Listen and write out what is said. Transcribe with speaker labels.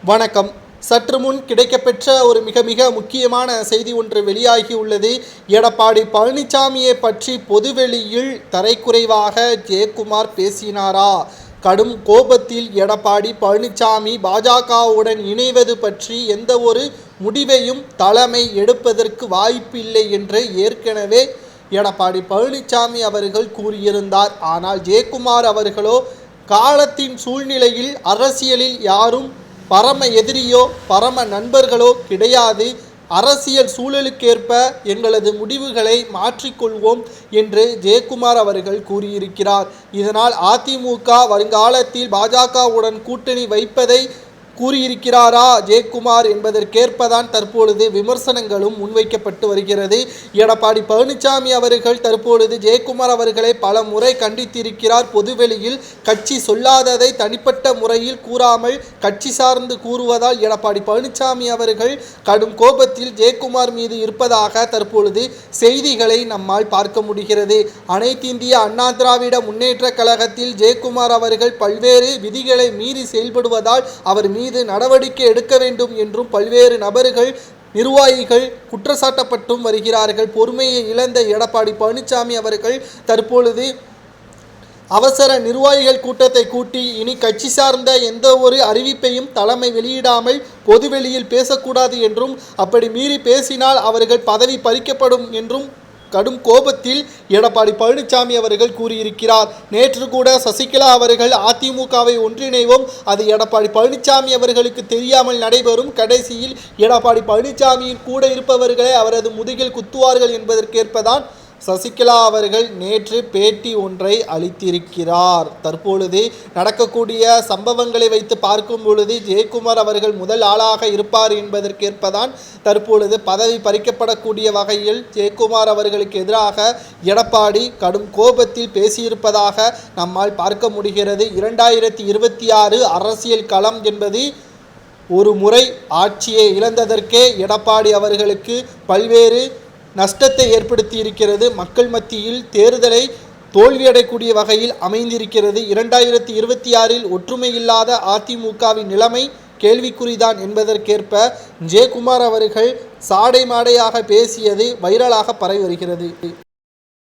Speaker 1: வணக்கம். சற்று முன் கிடைக்கப்பெற்ற ஒரு மிக மிக முக்கியமான செய்தி ஒன்று வெளியாகியுள்ளது. எடப்பாடி பழனிசாமியை பற்றி பொதுவெளியில் தரைக்குறைவாக ஜெயக்குமார் பேசினாரா? கடும் கோபத்தில் எடப்பாடி பழனிசாமி பாஜகவுடன் இணைவது பற்றி எந்த ஒரு முடிவையும் தலைமை எடுப்பதற்கு வாய்ப்பில்லை என்று ஏற்கனவே எடப்பாடி பழனிசாமி அவர்கள் கூறியிருந்தார். ஆனால் ஜெயக்குமார் அவர்களோ காலத்தின் சூழ்நிலையில் அரசியலில் யாரும் பரம எதிரியோ பரம நண்பர்களோ கிடையாது, அரசியல் சூழலுக்கேற்ப எங்களது முடிவுகளை மாற்றிக்கொள்வோம் என்று ஜெயக்குமார் அவர்கள் கூறியிருக்கிறார். இதனால் அதிமுக வருங்காலத்தில் பாஜகவுடன் கூட்டணி வைப்பதை கூறியிருக்கிறாரா ஜெயக்குமார் என்பதற்கேற்பதான் தற்பொழுது விமர்சனங்களும் முன்வைக்கப்பட்டு வருகிறது. எடப்பாடி பழனிசாமி அவர்கள் தற்பொழுது ஜெயக்குமார் அவர்களை பல முறை கண்டித்திருக்கிறார். பொதுவெளியில் கட்சி சொல்லாததை தனிப்பட்ட முறையில் கூறாமல் கட்சி சார்ந்து கூறுவதால் எடப்பாடி பழனிசாமி அவர்கள் கடும் கோபத்தில் ஜெயக்குமார் மீது இருப்பதாக தற்பொழுது செய்திகளை நம்மால் பார்க்க முடிகிறது. அனைத்து இந்திய அண்ணா திராவிட முன்னேற்ற கழகத்தில் ஜெயக்குமார் அவர்கள் பல்வேறு விதிகளை மீறி செயல்படுவதால் அவர் மீது நடவடிக்கை எடுக்க வேண்டும் என்றும் பல்வேறு நபர்கள் நிர்வாகிகள் குற்றச்சாட்டப்பட்டும் வருகிறார்கள். பொறுமையை இழந்த எடப்பாடி பழனிசாமி அவர்கள் தற்பொழுது அவசர நிர்வாகிகள் கூட்டத்தை கூட்டி இனி கட்சி சார்ந்த எந்த ஒரு அறிவிப்பையும் தலைமை வெளியிடாமல் பொதுவெளியில் பேசக்கூடாது என்றும், அப்படி மீறி பேசினால் அவர்கள் பதவி பறிக்கப்படும் என்றும் கடும் கோபத்தில் எடப்பாடி பழனிசாமி அவர்கள் கூறியிருக்கிறார். நேற்று கூட சசிகலா அவர்கள் அதிமுகவை ஒன்றிணைவோம், அது எடப்பாடி பழனிசாமி அவர்களுக்கு தெரியாமல் நடைபெறும், கடைசியில் எடப்பாடி பழனிசாமியின் கூட இருப்பவர்களை அவரது முதுகில் குத்துவார்கள் என்பதற்கேற்பதான் சசிகலா அவர்கள் நேற்று பேட்டி ஒன்றை அளித்திருக்கிறார். தற்பொழுது நடக்கக்கூடிய சம்பவங்களை வைத்து பார்க்கும் பொழுது ஜெயக்குமார் அவர்கள் முதல் ஆளாக இருப்பார் என்பதற்கேற்பதான் தற்பொழுது பதவி பறிக்கப்படக்கூடிய வகையில் ஜெயக்குமார் அவர்களுக்கு எதிராக எடப்பாடி கடும் கோபத்தில் பேசியிருப்பதாக நம்மால் பார்க்க முடிகிறது. 2026 அரசியல் களம் என்பது ஒரு முறை ஆட்சியை இழந்ததற்கே எடப்பாடி அவர்களுக்கு பல்வேறு நஷ்டத்தை ஏற்படுத்தி இருக்கிறது. மக்கள் மத்தியில் தேர்தலை தோல்வியடையக்கூடிய வகையில் அமைந்திருக்கிறது. 2026 ஒற்றுமை இல்லாத அதிமுகவின் நிலைமை கேள்விக்குறிதான் என்பதற்கேற்ப ஜெயக்குமார் அவர்கள் சாடை மாடையாக பேசியது வைரலாக பரவி வருகிறது.